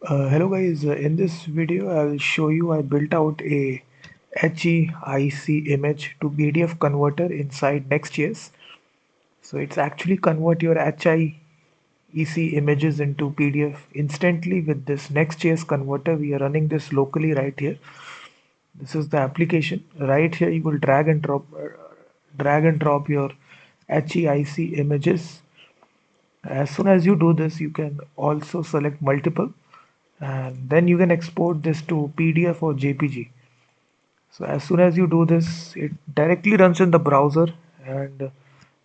Hello guys, in this video I'll show you I built out a HEIC image to PDF converter inside Next.js. So it's actually convert your HEIC images into PDF instantly with this Next.js converter. We are running this locally right here. This is the application. Right here you will drag and drop your HEIC images. As soon as you do this, you can also select multiple and then you can export this to PDF or JPG. So as soon as you do this, it directly runs in the browser and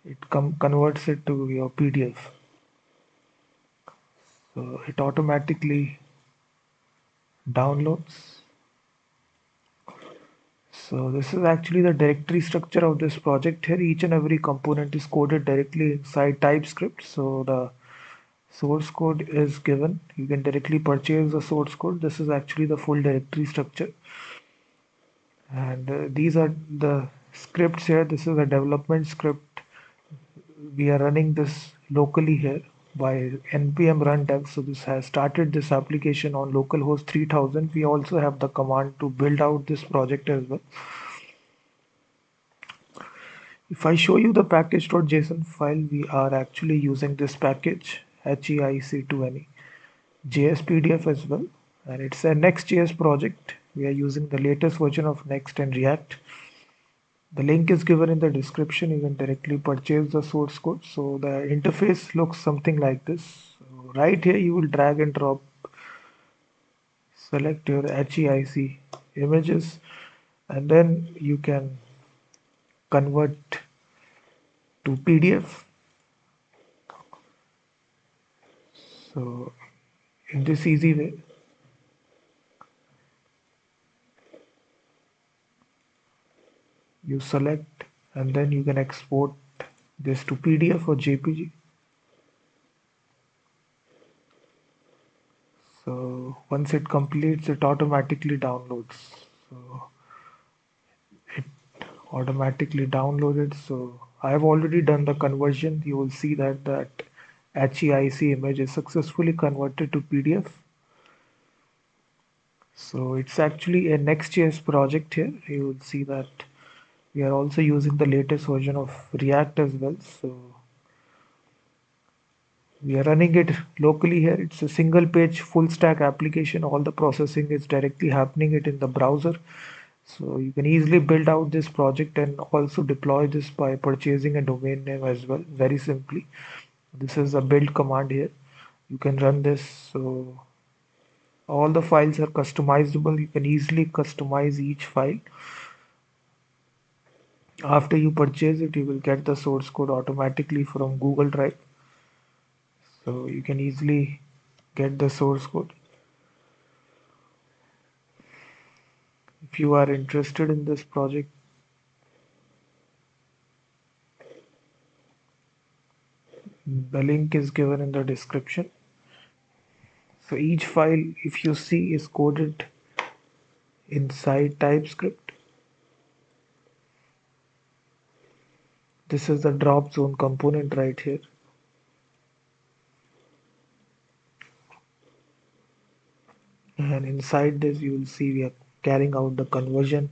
it converts it to your PDF. So it automatically downloads. So this is actually the directory structure of this project here. Each and every component is coded directly inside TypeScript. So the source code is given. You can directly purchase the source code. This is actually the full directory structure. And these are the scripts here. This is a development script. We are running this locally here by npm run dev. So this has started this application on localhost 3000. We also have the command to build out this project as well. If I show you the package.json file, we are actually using this package HEIC2NE jsPDF as well, and it's a Next.js project. We are using the latest version of Next and React. The link is given in the description. You can directly purchase the source code. So the interface looks something like this. So right here you will drag and drop, select your HEIC images, and then you can convert to PDF. So in this easy way, you select and then you can export this to PDF or JPG. So once it completes, it automatically downloads. So it automatically downloaded. So I've already done the conversion. You will see that HEIC image is successfully converted to PDF. So it's actually a Next.js project here. You will see that we are also using the latest version of React as well. So we are running it locally here. It's a single page full stack application. All the processing is directly happening it in the browser. So you can easily build out this project and also deploy this by purchasing a domain name as well, very simply. This is a build command here. You can run this. So all the files are customizable. You can easily customize each file. After you purchase it, you will get the source code automatically from Google Drive. So you can easily get the source code. If you are interested in this project, the link is given in the description. So each file, if you see, is coded inside TypeScript. This is the drop zone component right here. And inside this, you will see we are carrying out the conversion.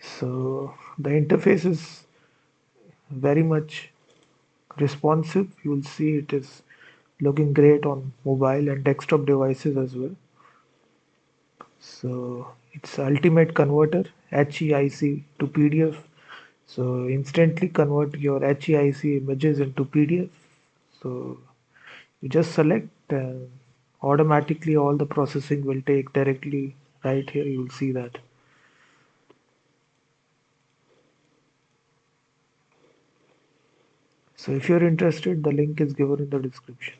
So the interface is very much responsive. You will see it is looking great on mobile and desktop devices as well. So it's ultimate converter, HEIC to PDF. So instantly convert your HEIC images into PDF. So you just select and automatically all the processing will take directly right here. You will see that. So if you're interested, the link is given in the description.